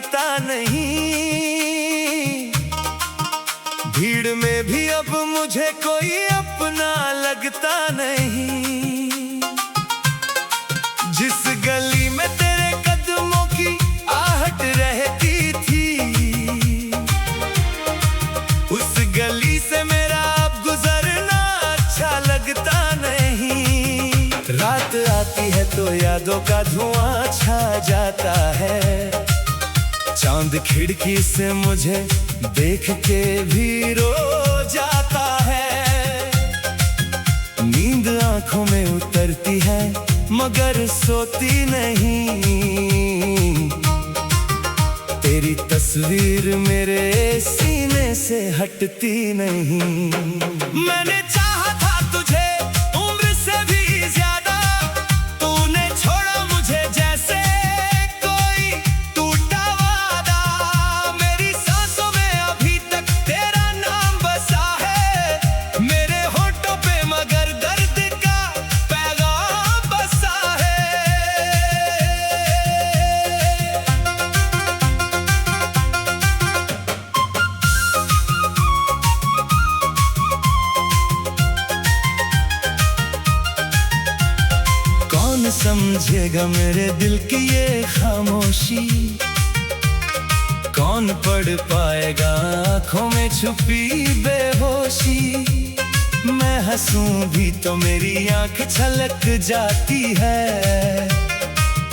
लगता नहीं। भीड़ में भी अब मुझे कोई अपना लगता नहीं। जिस गली में तेरे कदमों की आहट रहती थी, उस गली से मेरा अब गुजरना अच्छा लगता नहीं। रात आती है तो यादों का धुआं छा जाता है। चांद खिड़की से मुझे देख के भी रो जाता है। नींद आंखों में उतरती है मगर सोती नहीं। तेरी तस्वीर मेरे सीने से हटती नहीं। मैंने चाहा था तुझे उम्र से भी ज्यादा, तूने छोड़ा मुझे जैसे कोई टूटा वादा। मेरी सांसों में अभी तक तेरा नाम बसा है, मेरे होठों पे मगर दर्द का पैगाम बसा है। कौन समझेगा मेरे दिल की ये खामोशी, कौन पढ़ पाएगा आंखों में छुपी बेहोशी। मैं हंसूं भी तो मेरी आंख छलक जाती है।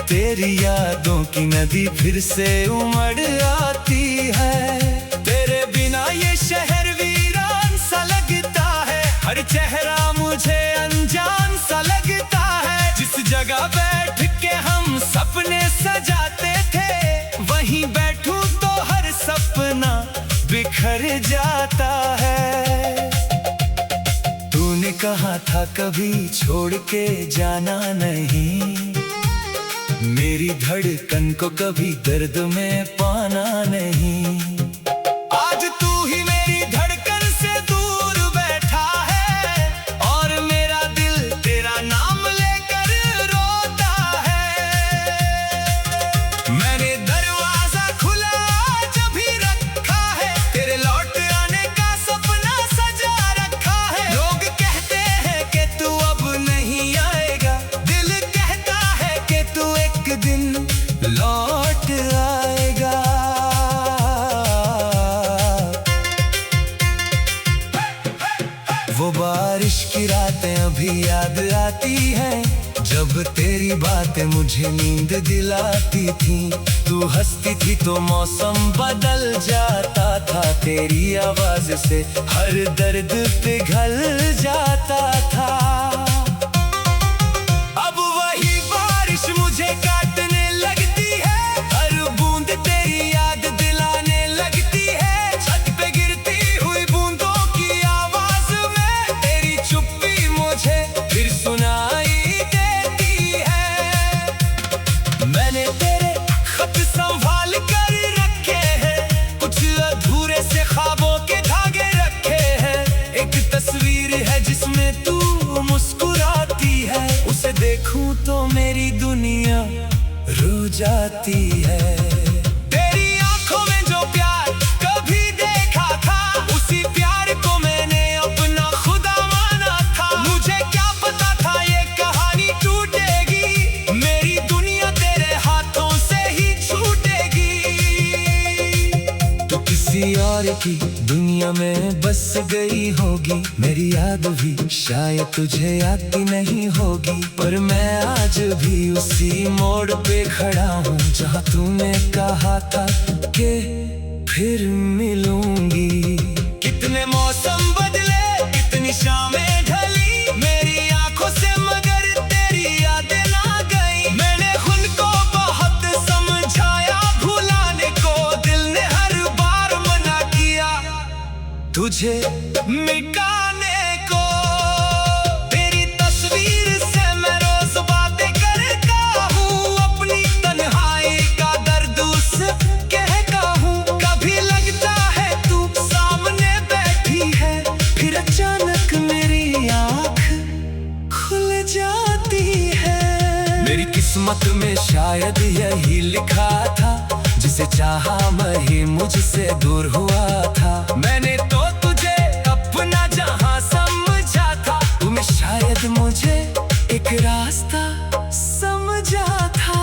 तेरी यादों की नदी फिर से उमड़ आती है। तेरे बिना ये शहर वीरान सा लगता है, हर चेहरा मुझे अनजान सा लगता है। जिस जगह बैठ के हम सपने सजाते थे, वहीं बैठूं तो हर सपना बिखर जाता है। तूने कहा था कभी छोड़ के जाना नहीं, मेरी धड़कन को कभी दर्द में पाना नहीं। आज तू ही मेरी धड़कन से दूर बैठा है, और मेरा दिल तेरा नाम लेकर रोता है। मैंने दरवाजा खुला जब भी रखा है, तेरे लौट आने का सपना सजा रखा है। लोग कहते हैं कि तू अब नहीं आएगा, दिल कहता है कि तू एक दिन लौट आएगा। वो बारिश की रातें अभी याद आती हैं, जब तेरी बातें मुझे नींद दिलाती थी। तू हंसती थी तो मौसम बदल जाता था, तेरी आवाज से हर दर्द पिघल जाता था। अब वही बारिश मुझे काटने लगती है, हर बूंद तेरी याद दिलाने लगती है। छत पे गिरती हुई बूंदों की आवाज में तेरी चुप्पी मुझे फिर सुनाई देती है। मैंने तेरे खत संभाल कर रखे हैं, कुछ अधूरे से ख्वाबों के धागे रखे हैं। एक तस्वीर है जिसमें तू मुस्कुराती है, उसे देखूं तो मेरी दुनिया रो जाती है। तेरी आंखों में जो प्यार कभी देखा था, उसी प्यार को मैंने अपना खुदा माना था। मुझे क्या पता था ये कहानी टूटेगी, मेरी दुनिया तेरे हाथों से ही छूटेगी। तो किसी और की दुनिया में बस गई होगी, मेरी याद भी शायद तुझे आती नहीं होगी। पर मैं आज भी उसी मोड़ पे खड़ा हूँ, जहाँ तूने कहा था कि फिर मिलूंगी। कितने मौसम बदले, कितनी शामें ढली मेरी आंखों से, मगर तेरी यादें ना गई। मैंने खुद को बहुत समझाया भुलाने को, दिल ने हर बार मना किया तुझे मिटाने को। तेरी तस्वीर से मैं रोज बातें करता हूँ, अपनी तन्हाई का दर्द उससे कहता हूँ। कभी लगता है तू सामने बैठी है, फिर अचानक मेरी आँख खुल जाती है। मेरी किस्मत में शायद यही लिखा था, जिसे तुझसे चाहा मैं मुझसे दूर हुआ था। मैंने तो तुझे अपना जहां समझा था, तुम शायद मुझे एक रास्ता समझा था।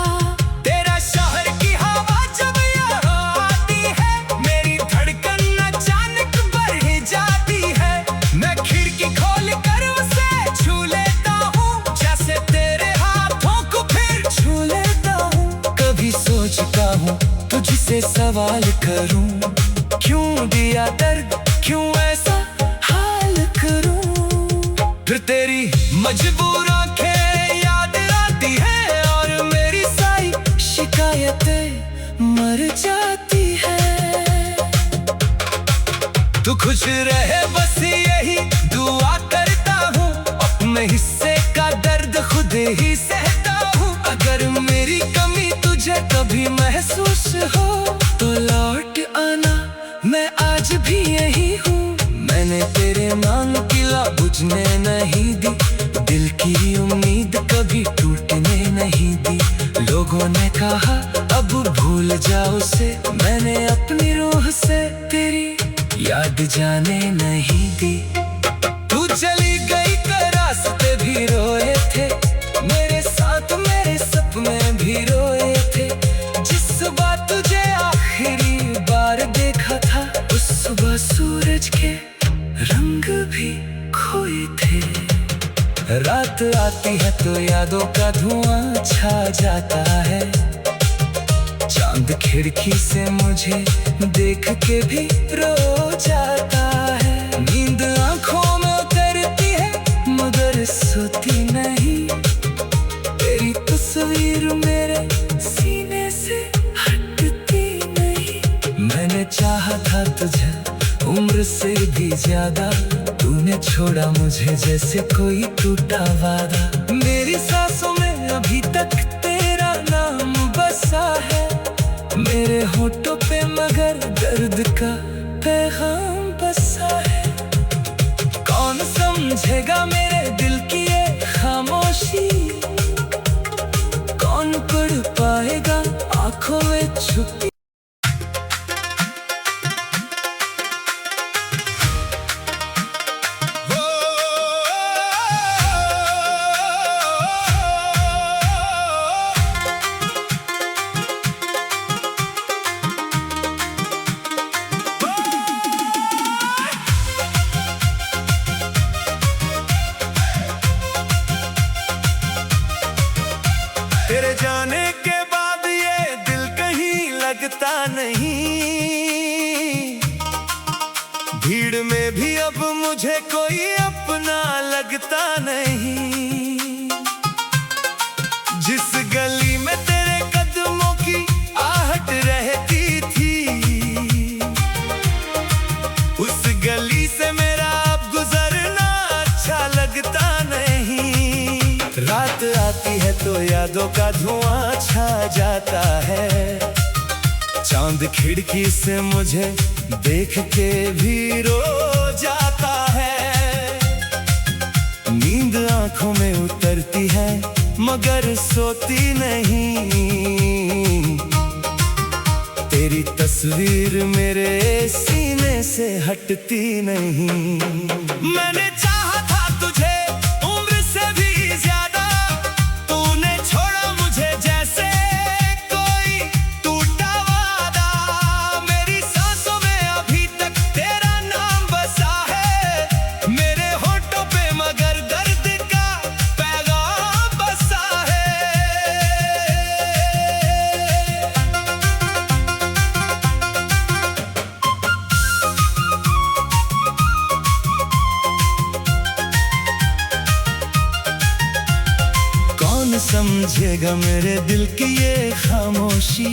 तेरा शहर की हवा जब यहाँ आती है, मेरी धड़कन अचानक बढ़ जाती है। मैं खिड़की खोल कर उसे छू लेता हूँ, जैसे तेरे हाथों को फिर छू लेता हूँ। कभी सोचता हूँ तुझसे सवाल करूँ, क्यों दिया दर्द, क्यों ऐसा हाल करूँ। फिर तेरी मजबूर आंखें याद आती है, और मेरी सारी शिकायतें मर जाती है। तू खुश रहे बस यही दुआ करता हूँ, अपने हिस्से का दर्द खुद ही सहता हूँ। अगर मेरी कमी तुझे कभी महसूस हो तो लौट आना, मैं आज भी यही हूँ। मैंने तेरे मांग किला बुझने नहीं दी, दिल की उम्मीद कभी टूटने नहीं दी। लोगों ने कहा अब भूल जाओ उसे, मैंने अपनी रूह से तेरी याद जाने नहीं दी। तू चली गई तो रास्ते भी रोए थे, मेरे साथ मेरे सपने भी रोए थे। जिस सुबह तुझे आखिरी बार देखा था, उस सुबह सूरज के रंग भी खोए थे। रात आती है तो यादों का धुआं छा जाता है, चांद खिड़की से मुझे देख के भी रो जाता है। नींद आंखों में उतरती है मगर सोती नहीं, तेरी तस्वीर मेरे सीने से हटती नहीं। मैंने चाहा था तुझे उम्र से भी ज्यादा, तूने छोड़ा मुझे जैसे कोई टूटा वादा। मेरी सांसों में अभी तक तेरा नाम बसा है, मेरे होठों पे मगर दर्द का पैगाम बसा है। कौन समझेगा मेरे दिल की ये खामोशी, कौन पढ़ पाएगा आंखों में छुपी। तेरे जाने के बाद ये दिल कहीं लगता नहीं, भीड़ में भी अब मुझे कोई अपना लगता नहीं। जिस गली में तेरे कदमों की आहट रहती थी, उस गली से मेरा अब गुजरना अच्छा लगता नहीं। रात आती है तो यादों का धुआं छा जाता है, चांद खिड़की से मुझे देख के भी रो जाता है। नींद आंखों में उतरती है मगर सोती नहीं, तेरी तस्वीर मेरे सीने से हटती नहीं। मैंने चाहा था तुझे उम्र से भी ज्यादा, तूने छोड़ा मुझे जैसे कोई टूटा वादा। मेरी सांसों में अभी तक तेरा नाम बसा है, मेरे होठों पे मगर दर्द का पैगाम बसा है। समझेगा मेरे दिल की ये खामोशी,